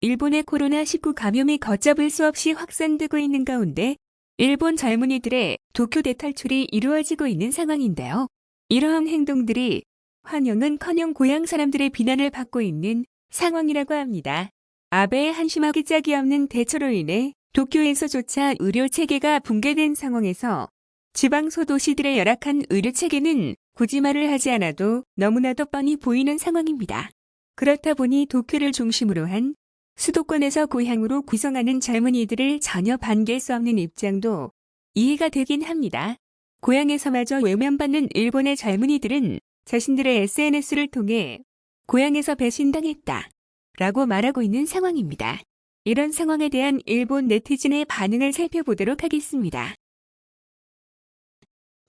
일본의 코로나19 감염이 걷잡을 수 없이 확산되고 있는 가운데 일본 젊은이들의 도쿄 대탈출이 이루어지고 있는 상황인데요. 이러한 행동들이 환영은커녕 고향 사람들의 비난을 받고 있는 상황이라고 합니다. 아베의 한심하기 짝이 없는 대처로 인해 도쿄에서조차 의료 체계가 붕괴된 상황에서 지방 소도시들의 열악한 의료 체계는 굳이 말을 하지 않아도 너무나도 뻔히 보이는 상황입니다. 그렇다 보니 도쿄를 중심으로 한 수도권에서 고향으로 귀성하는 젊은이들을 전혀 반길 수 없는 입장도 이해가 되긴 합니다. 고향에서마저 외면받는 일본의 젊은이들은 자신들의 SNS를 통해 고향에서 배신당했다 라고 말하고 있는 상황입니다. 이런 상황에 대한 일본 네티즌의 반응을 살펴보도록 하겠습니다.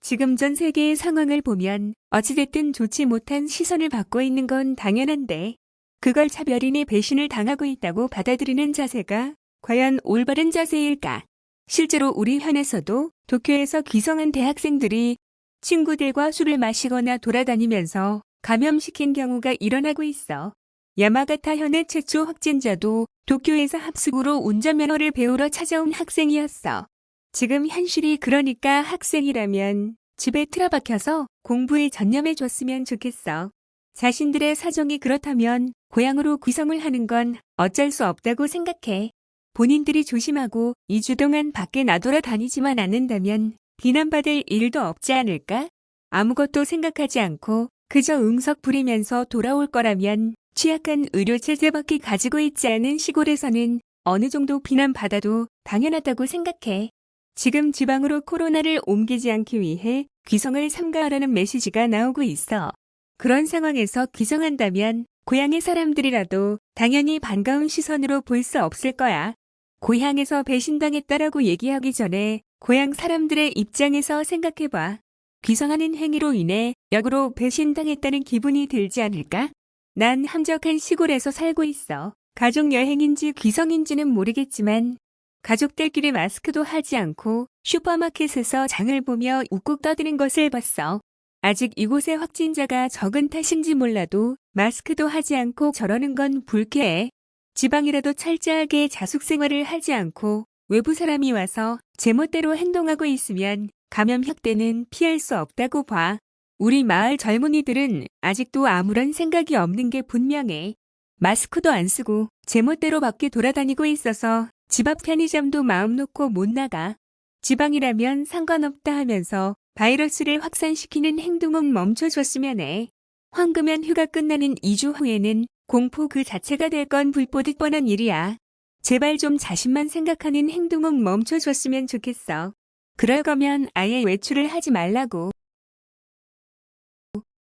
지금 전 세계의 상황을 보면 어찌됐든 좋지 못한 시선을 받고 있는 건 당연한데 그걸 차별인의 배신을 당하고 있다고 받아들이는 자세가 과연 올바른 자세일까? 실제로 우리 현에서도 도쿄에서 귀성한 대학생들이 친구들과 술을 마시거나 돌아다니면서 감염시킨 경우가 일어나고 있어. 야마가타 현의 최초 확진자도 도쿄에서 합숙으로 운전면허를 배우러 찾아온 학생이었어. 지금 현실이 그러니까 학생이라면 집에 틀어박혀서 공부에 전념해줬으면 좋겠어. 자신들의 사정이 그렇다면 고향으로 귀성을 하는 건 어쩔 수 없다고 생각해. 본인들이 조심하고 2주 동안 밖에 나돌아다니지만 않는다면 비난받을 일도 없지 않을까? 아무것도 생각하지 않고 그저 응석 부리면서 돌아올 거라면 취약한 의료체제밖에 가지고 있지 않은 시골에서는 어느 정도 비난받아도 당연하다고 생각해. 지금 지방으로 코로나를 옮기지 않기 위해 귀성을 삼가하라는 메시지가 나오고 있어. 그런 상황에서 귀성한다면 고향의 사람들이라도 당연히 반가운 시선으로 볼 수 없을 거야. 고향에서 배신당했다라고 얘기하기 전에 고향 사람들의 입장에서 생각해봐. 귀성하는 행위로 인해 역으로 배신당했다는 기분이 들지 않을까? 난 함적한 시골에서 살고 있어. 가족 여행인지 귀성인지는 모르겠지만 가족들끼리 마스크도 하지 않고 슈퍼마켓에서 장을 보며 웃고 떠드는 것을 봤어. 아직 이곳에 확진자가 적은 탓인지 몰라도 마스크도 하지 않고 저러는 건 불쾌해. 지방이라도 철저하게 자숙 생활을 하지 않고 외부 사람이 와서 제멋대로 행동하고 있으면 감염 확대는 피할 수 없다고 봐. 우리 마을 젊은이들은 아직도 아무런 생각이 없는 게 분명해. 마스크도 안 쓰고 제멋대로 밖에 돌아다니고 있어서 집 앞 편의점도 마음 놓고 못 나가. 지방이라면 상관없다 하면서 바이러스를 확산시키는 행동은 멈춰줬으면 해. 황금연 휴가 끝나는 2주 후에는 공포 그 자체가 될 건 불보듯 뻔한 일이야. 제발 좀 자신만 생각하는 행동은 멈춰줬으면 좋겠어. 그럴 거면 아예 외출을 하지 말라고.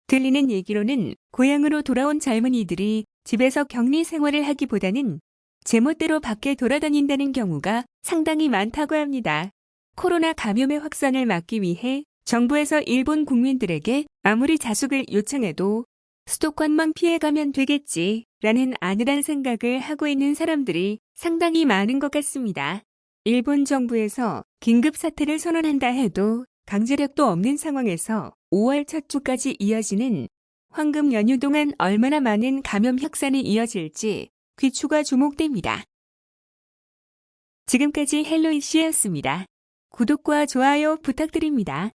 들리는 얘기로는 고향으로 돌아온 젊은이들이 집에서 격리 생활을 하기보다는 제멋대로 밖에 돌아다닌다는 경우가 상당히 많다고 합니다. 코로나 감염의 확산을 막기 위해 정부에서 일본 국민들에게 아무리 자숙을 요청해도 수도권만 피해가면 되겠지라는 안일한 생각을 하고 있는 사람들이 상당히 많은 것 같습니다. 일본 정부에서 긴급 사태를 선언한다 해도 강제력도 없는 상황에서 5월 첫 주까지 이어지는 황금 연휴 동안 얼마나 많은 감염 확산이 이어질지 귀추가 주목됩니다. 지금까지 헬로이씨였습니다. 구독과 좋아요 부탁드립니다.